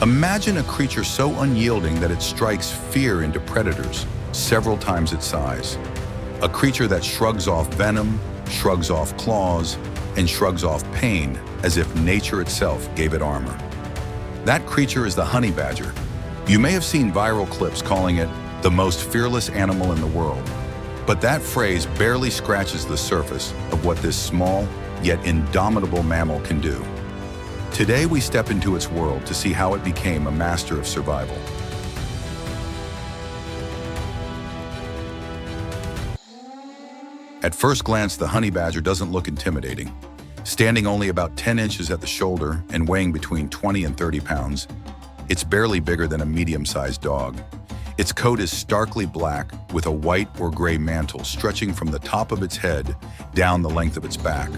Imagine a creature so unyielding that it strikes fear into predators, several times its size. A creature that shrugs off venom, shrugs off claws, and shrugs off pain as if nature itself gave it armor. That creature is the honeybadger. You may have seen viral clips calling it the most fearless animal in the world. But that phrase barely scratches the surface of what this small, yet indomitable mammal can do. Today we step into its world to see how it became a master of survival. At first glance, the honeybadger doesn't look intimidating. Standing only about 10 inches at the shoulder and weighing between 20 and 30 pounds, it's barely bigger than a medium-sized dog. Its coat is starkly black with a white or gray mantle stretching from the top of its head down the length of its back,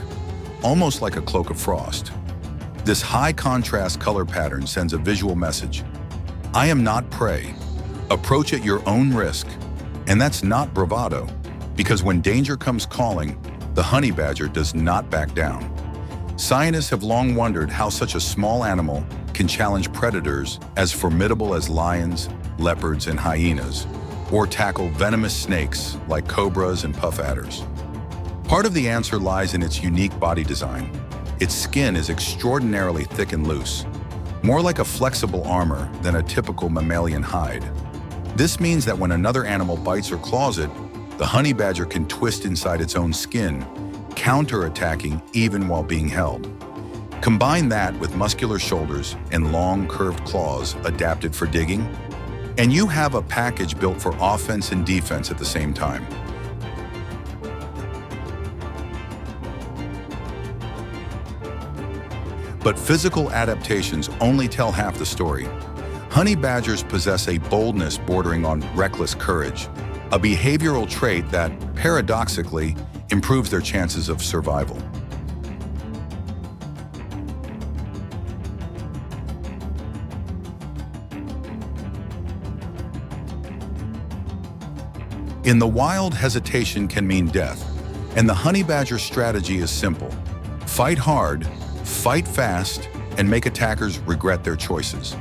almost like a cloak of frost. This high-contrast color pattern sends a visual message. I am not prey. Approach at your own risk. And that's not bravado, because when danger comes calling, the honeybadger does not back down. Scientists have long wondered how such a small animal can challenge predators as formidable as lions, leopards, and hyenas, or tackle venomous snakes like cobras and puff adders. Part of the answer lies in its unique body design. Its skin is extraordinarily thick and loose, more like a flexible armor than a typical mammalian hide. This means that when another animal bites or claws it, the honeybadger can twist inside its own skin, counter-attacking even while being held. Combine that with muscular shoulders and long, curved claws adapted for digging, and you have a package built for offense and defense at the same time. But physical adaptations only tell half the story. Honeybadgers possess a boldness bordering on reckless courage, a behavioral trait that, paradoxically, improves their chances of survival. In the wild, hesitation can mean death, and the honeybadger's strategy is simple. Fight hard, fight fast, and make attackers regret their choices.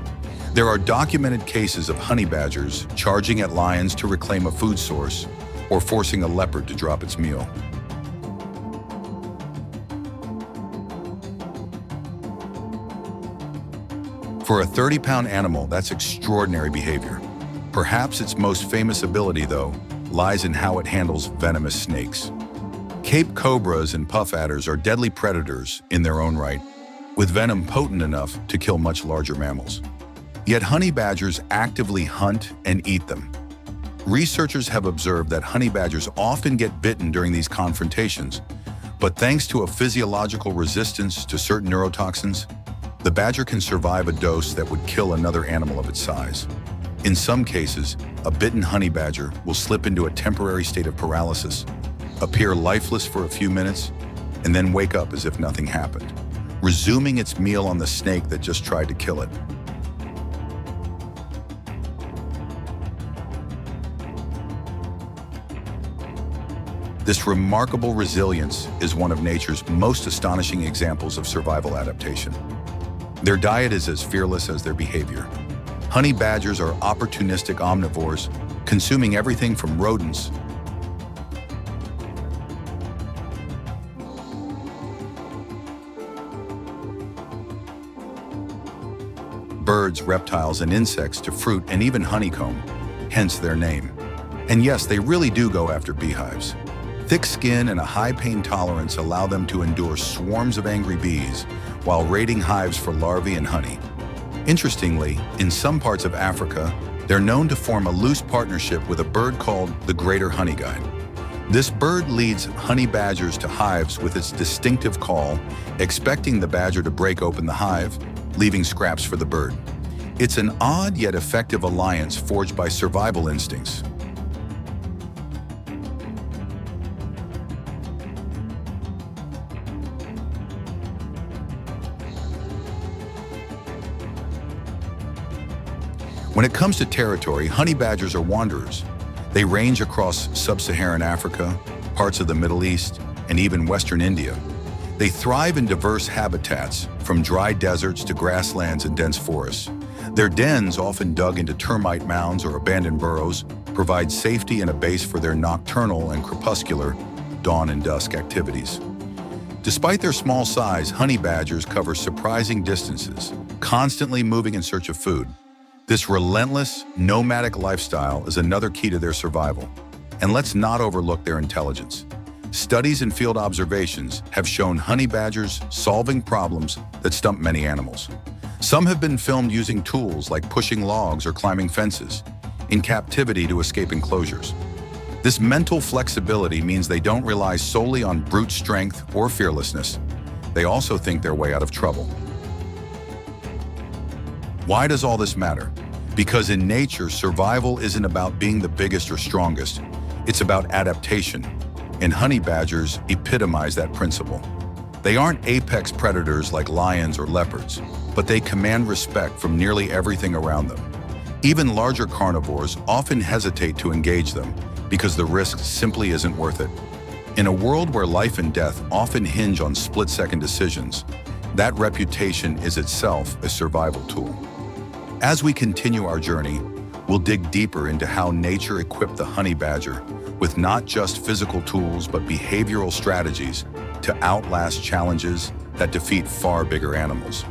There are documented cases of honeybadgers charging at lions to reclaim a food source or forcing a leopard to drop its meal. For a 30-pound animal, that's extraordinary behavior. Perhaps its most famous ability, though, lies in how it handles venomous snakes. Cape cobras and puff adders are deadly predators in their own right, with venom potent enough to kill much larger mammals. Yet honeybadgers actively hunt and eat them. Researchers have observed that honeybadgers often get bitten during these confrontations, but thanks to a physiological resistance to certain neurotoxins, the badger can survive a dose that would kill another animal of its size. In some cases, a bitten honeybadger will slip into a temporary state of paralysis, appear lifeless for a few minutes, and then wake up as if nothing happened, resuming its meal on the snake that just tried to kill it. This remarkable resilience is one of nature's most astonishing examples of survival adaptation. Their diet is as fearless as their behavior. Honey badgers are opportunistic omnivores, consuming everything from rodents birds, reptiles, and insects to fruit and even honeycomb, hence their name. And yes, they really do go after beehives. Thick skin and a high pain tolerance allow them to endure swarms of angry bees while raiding hives for larvae and honey. Interestingly, in some parts of Africa, they're known to form a loose partnership with a bird called the greater honey guide. This bird leads honey badgers to hives with its distinctive call, expecting the badger to break open the hive, leaving scraps for the bird. It's an odd yet effective alliance forged by survival instincts. When it comes to territory, honey badgers are wanderers. They range across sub-Saharan Africa, parts of the Middle East, and even Western India. They thrive in diverse habitats, from dry deserts to grasslands and dense forests. Their dens, often dug into termite mounds or abandoned burrows, provide safety and a base for their nocturnal and crepuscular, dawn and dusk activities. Despite their small size, honey badgers cover surprising distances, constantly moving in search of food. This relentless, nomadic lifestyle is another key to their survival. And let's not overlook their intelligence. Studies and field observations have shown honey badgers solving problems that stump many animals. Some have been filmed using tools like pushing logs or climbing fences, in captivity to escape enclosures. This mental flexibility means they don't rely solely on brute strength or fearlessness. They also think their way out of trouble. Why does all this matter? Because in nature, survival isn't about being the biggest or strongest. It's about adaptation, and honey badgers epitomize that principle. They aren't apex predators like lions or leopards, but they command respect from nearly everything around them. Even larger carnivores often hesitate to engage them because the risk simply isn't worth it. In a world where life and death often hinge on split-second decisions, that reputation is itself a survival tool. As we continue our journey, we'll dig deeper into how nature equipped the honey badger with not just physical tools but behavioral strategies to outlast challenges that defeat far bigger animals.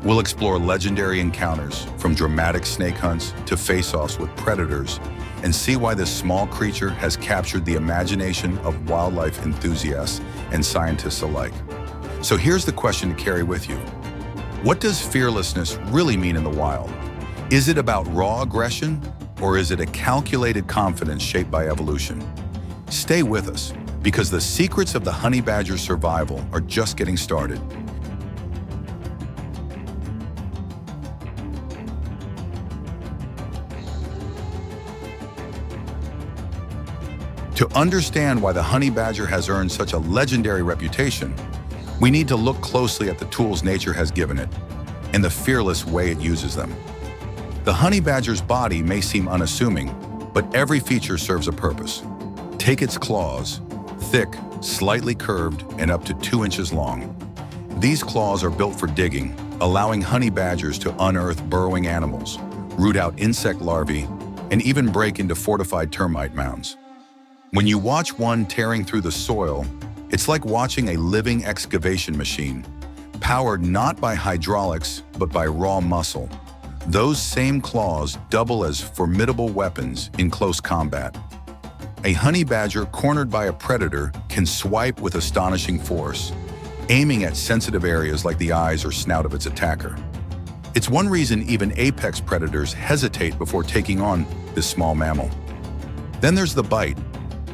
We'll explore legendary encounters, from dramatic snake hunts to face-offs with predators, and see why this small creature has captured the imagination of wildlife enthusiasts and scientists alike. So here's the question to carry with you. What does fearlessness really mean in the wild? Is it about raw aggression, or is it a calculated confidence shaped by evolution? Stay with us, because the secrets of the honey badger's survival are just getting started. To understand why the honey badger has earned such a legendary reputation, we need to look closely at the tools nature has given it and the fearless way it uses them. The honey badger's body may seem unassuming, but every feature serves a purpose. Take its claws, thick, slightly curved, and up to 2 inches long. These claws are built for digging, allowing honey badgers to unearth burrowing animals, root out insect larvae, and even break into fortified termite mounds. When you watch one tearing through the soil, it's like watching a living excavation machine, powered not by hydraulics, but by raw muscle. Those same claws double as formidable weapons in close combat. A honey badger cornered by a predator can swipe with astonishing force, aiming at sensitive areas like the eyes or snout of its attacker. It's one reason even apex predators hesitate before taking on this small mammal. Then there's the bite.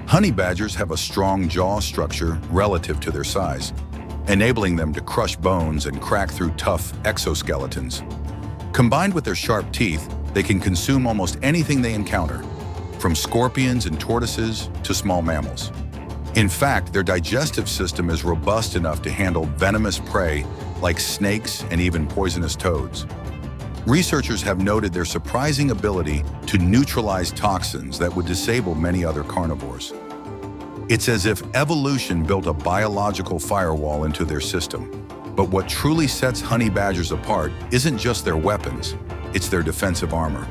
Honey badgers have a strong jaw structure relative to their size, enabling them to crush bones and crack through tough exoskeletons. Combined with their sharp teeth, they can consume almost anything they encounter, from scorpions and tortoises to small mammals. In fact, their digestive system is robust enough to handle venomous prey like snakes and even poisonous toads. Researchers have noted their surprising ability to neutralize toxins that would disable many other carnivores. It's as if evolution built a biological firewall into their system. But what truly sets honey badgers apart isn't just their weapons, it's their defensive armor.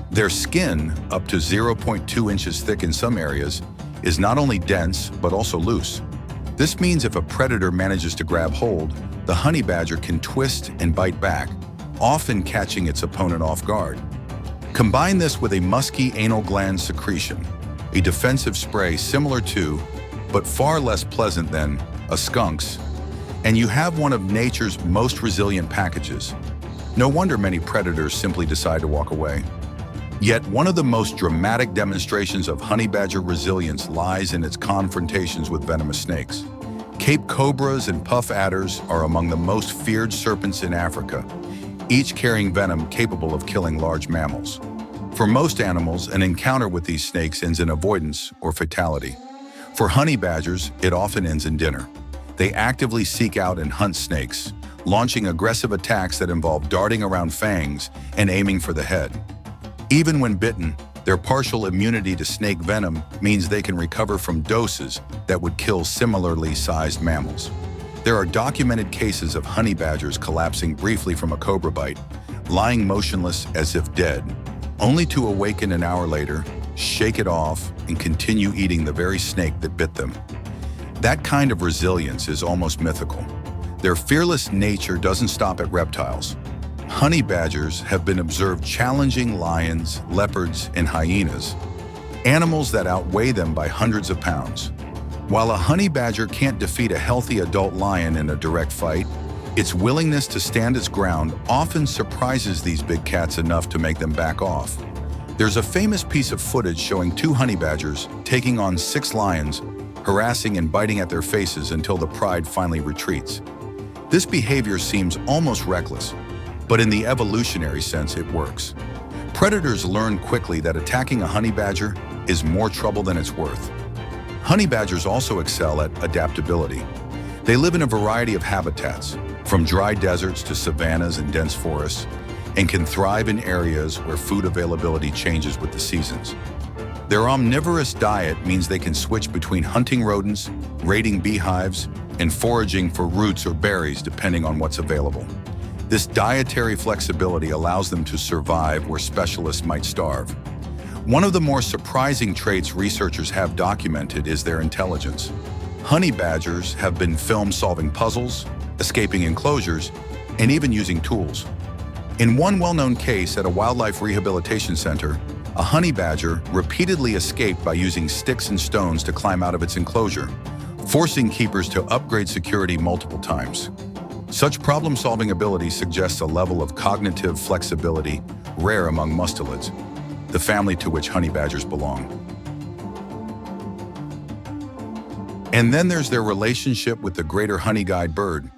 Their skin, up to 0.2 inches thick in some areas, is not only dense, but also loose. This means if a predator manages to grab hold, the honey badger can twist and bite back, often catching its opponent off guard. Combine this with a musky anal gland secretion, a defensive spray similar to, but far less pleasant than, a skunk's, and you have one of nature's most resilient packages. No wonder many predators simply decide to walk away. Yet one of the most dramatic demonstrations of honey badger resilience lies in its confrontations with venomous snakes. Cape cobras and puff adders are among the most feared serpents in Africa, each carrying venom capable of killing large mammals. For most animals, an encounter with these snakes ends in avoidance or fatality. For honey badgers, it often ends in dinner. They actively seek out and hunt snakes, launching aggressive attacks that involve darting around fangs and aiming for the head. Even when bitten, their partial immunity to snake venom means they can recover from doses that would kill similarly sized mammals. There are documented cases of honey badgers collapsing briefly from a cobra bite, lying motionless as if dead, only to awaken an hour later, shake it off, and continue eating the very snake that bit them. That kind of resilience is almost mythical. Their fearless nature doesn't stop at reptiles. Honey badgers have been observed challenging lions, leopards, and hyenas, animals that outweigh them by hundreds of pounds. While a honey badger can't defeat a healthy adult lion in a direct fight, its willingness to stand its ground often surprises these big cats enough to make them back off. There's a famous piece of footage showing 2 honey badgers taking on 6 lions, harassing and biting at their faces until the pride finally retreats. This behavior seems almost reckless, but in the evolutionary sense, it works. Predators learn quickly that attacking a honey badger is more trouble than it's worth. Honey badgers also excel at adaptability. They live in a variety of habitats, from dry deserts to savannas and dense forests, and can thrive in areas where food availability changes with the seasons. Their omnivorous diet means they can switch between hunting rodents, raiding beehives, and foraging for roots or berries depending on what's available. This dietary flexibility allows them to survive where specialists might starve. One of the more surprising traits researchers have documented is their intelligence. Honey badgers have been filmed solving puzzles, escaping enclosures, and even using tools. In one well-known case at a wildlife rehabilitation center, a honey badger repeatedly escaped by using sticks and stones to climb out of its enclosure, forcing keepers to upgrade security multiple times. Such problem-solving ability suggests a level of cognitive flexibility rare among mustelids, the family to which honey badgers belong. And then there's their relationship with the greater honey-guide bird,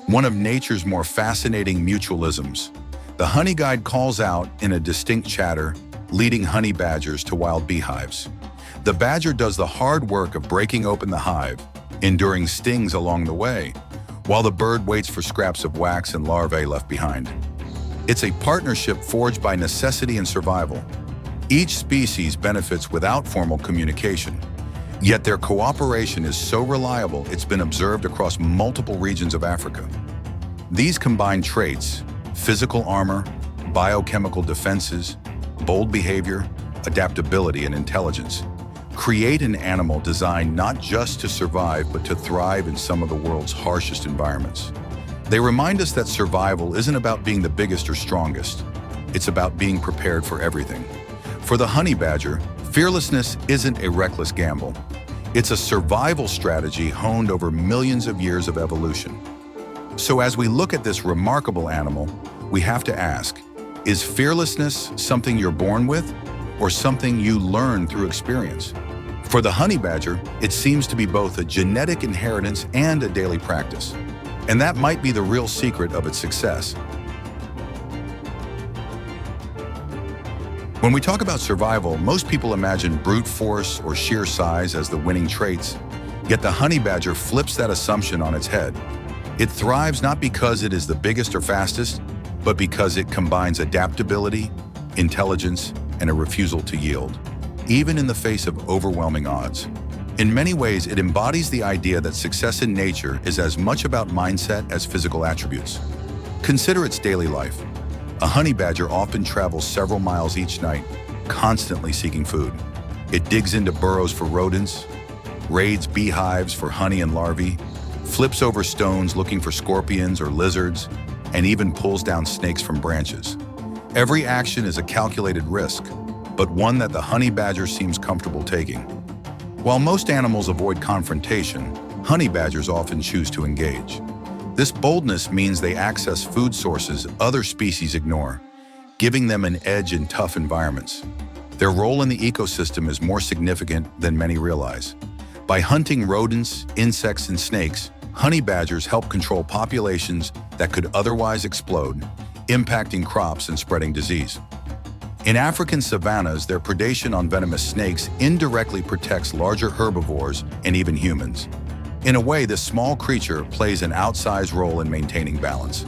one of nature's more fascinating mutualisms. The honey-guide calls out in a distinct chatter, leading honey badgers to wild beehives. The badger does the hard work of breaking open the hive, enduring stings along the way, while the bird waits for scraps of wax and larvae left behind. It's a partnership forged by necessity and survival. Each species benefits without formal communication, yet their cooperation is so reliable it's been observed across multiple regions of Africa. These combined traits, physical armor, biochemical defenses, bold behavior, adaptability, and intelligence, create an animal designed not just to survive but to thrive in some of the world's harshest environments. They remind us that survival isn't about being the biggest or strongest. It's about being prepared for everything. For the honey badger, fearlessness isn't a reckless gamble. It's a survival strategy honed over millions of years of evolution. So as we look at this remarkable animal, we have to ask, is fearlessness something you're born with or something you learn through experience? For the honey badger, it seems to be both a genetic inheritance and a daily practice. And that might be the real secret of its success. When we talk about survival, most people imagine brute force or sheer size as the winning traits, yet the honey badger flips that assumption on its head. It thrives not because it is the biggest or fastest, but because it combines adaptability, intelligence, and a refusal to yield, even in the face of overwhelming odds. In many ways, it embodies the idea that success in nature is as much about mindset as physical attributes. Consider its daily life. A honey badger often travels several miles each night, constantly seeking food. It digs into burrows for rodents, raids beehives for honey and larvae, flips over stones looking for scorpions or lizards, and even pulls down snakes from branches. Every action is a calculated risk, but one that the honey badger seems comfortable taking. While most animals avoid confrontation, honey badgers often choose to engage. This boldness means they access food sources other species ignore, giving them an edge in tough environments. Their role in the ecosystem is more significant than many realize. By hunting rodents, insects, and snakes, honey badgers help control populations that could otherwise explode, impacting crops and spreading disease. In African savannas, their predation on venomous snakes indirectly protects larger herbivores and even humans. In a way, this small creature plays an outsized role in maintaining balance.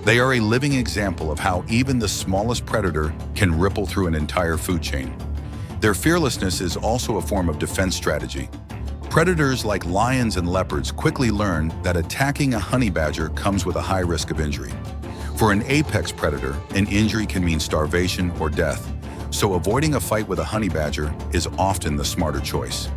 They are a living example of how even the smallest predator can ripple through an entire food chain. Their fearlessness is also a form of defense strategy. Predators like lions and leopards quickly learn that attacking a honey badger comes with a high risk of injury. For an apex predator, an injury can mean starvation or death, so avoiding a fight with a honey badger is often the smarter choice.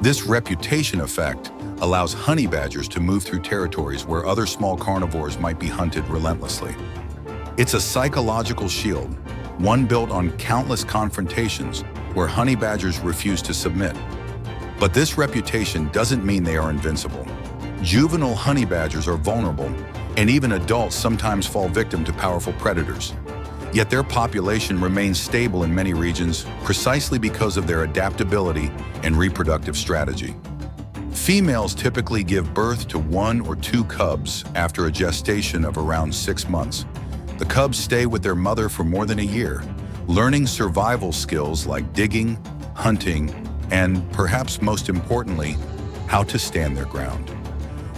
This reputation effect allows honey badgers to move through territories where other small carnivores might be hunted relentlessly. It's a psychological shield, one built on countless confrontations where honey badgers refuse to submit. But this reputation doesn't mean they are invincible. Juvenile honey badgers are vulnerable, and even adults sometimes fall victim to powerful predators. Yet their population remains stable in many regions precisely because of their adaptability and reproductive strategy. Females typically give birth to 1 or 2 cubs after a gestation of around 6 months. The cubs stay with their mother for more than a year, learning survival skills like digging, hunting, and perhaps most importantly, how to stand their ground.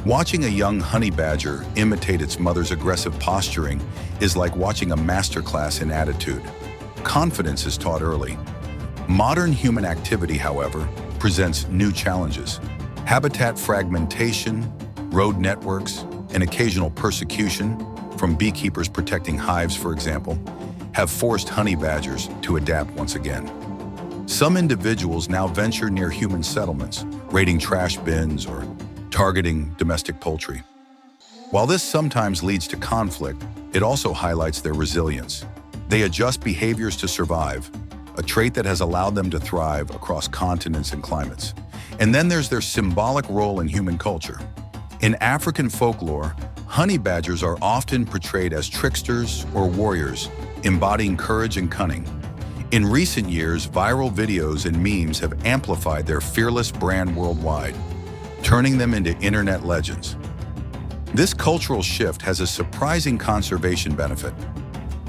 Watching a young honey badger imitate its mother's aggressive posturing is like watching a masterclass in attitude. Confidence is taught early. Modern human activity, however, presents new challenges. Habitat fragmentation, road networks, and occasional persecution, from beekeepers protecting hives, for example, have forced honey badgers to adapt once again. Some individuals now venture near human settlements, raiding trash bins or targeting domestic poultry. While this sometimes leads to conflict, it also highlights their resilience. They adjust behaviors to survive, a trait that has allowed them to thrive across continents and climates. And then there's their symbolic role in human culture. In African folklore, honey badgers are often portrayed as tricksters or warriors, embodying courage and cunning. In recent years, viral videos and memes have amplified their fearless brand worldwide, turning them into internet legends. This cultural shift has a surprising conservation benefit.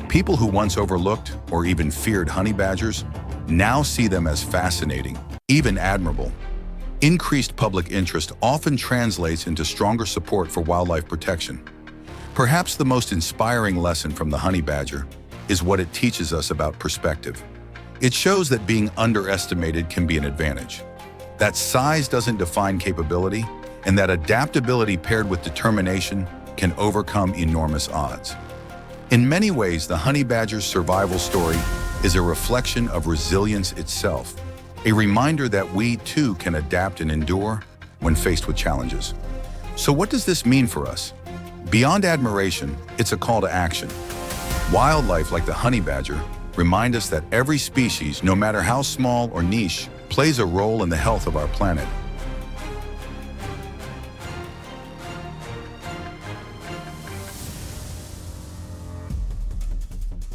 People who once overlooked or even feared honey badgers now see them as fascinating, even admirable. Increased public interest often translates into stronger support for wildlife protection. Perhaps the most inspiring lesson from the honey badger is what it teaches us about perspective. It shows that being underestimated can be an advantage, that size doesn't define capability, and that adaptability paired with determination can overcome enormous odds. In many ways, the honey badger's survival story is a reflection of resilience itself, a reminder that we too can adapt and endure when faced with challenges. So what does this mean for us? Beyond admiration, it's a call to action. Wildlife like the honey badger remind us that every species, no matter how small or niche, plays a role in the health of our planet.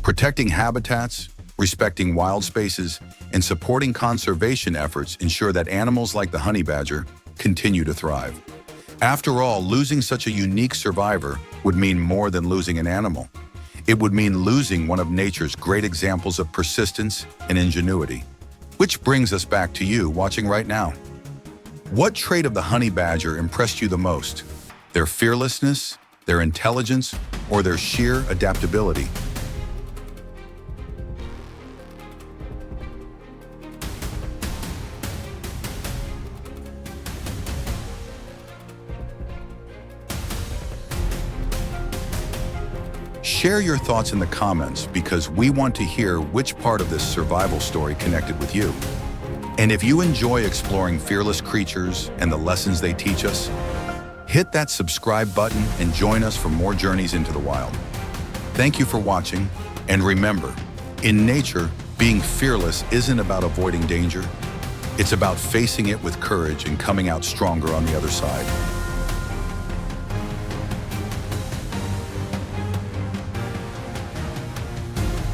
Protecting habitats, respecting wild spaces, and supporting conservation efforts ensure that animals like the honey badger continue to thrive. After all, losing such a unique survivor would mean more than losing an animal. It would mean losing one of nature's great examples of persistence and ingenuity. Which brings us back to you watching right now. What trait of the honey badger impressed you the most? Their fearlessness, their intelligence, or their sheer adaptability? Share your thoughts in the comments because we want to hear which part of this survival story connected with you. And if you enjoy exploring fearless creatures and the lessons they teach us, hit that subscribe button and join us for more journeys into the wild. Thank you for watching, and remember, in nature, being fearless isn't about avoiding danger. It's about facing it with courage and coming out stronger on the other side.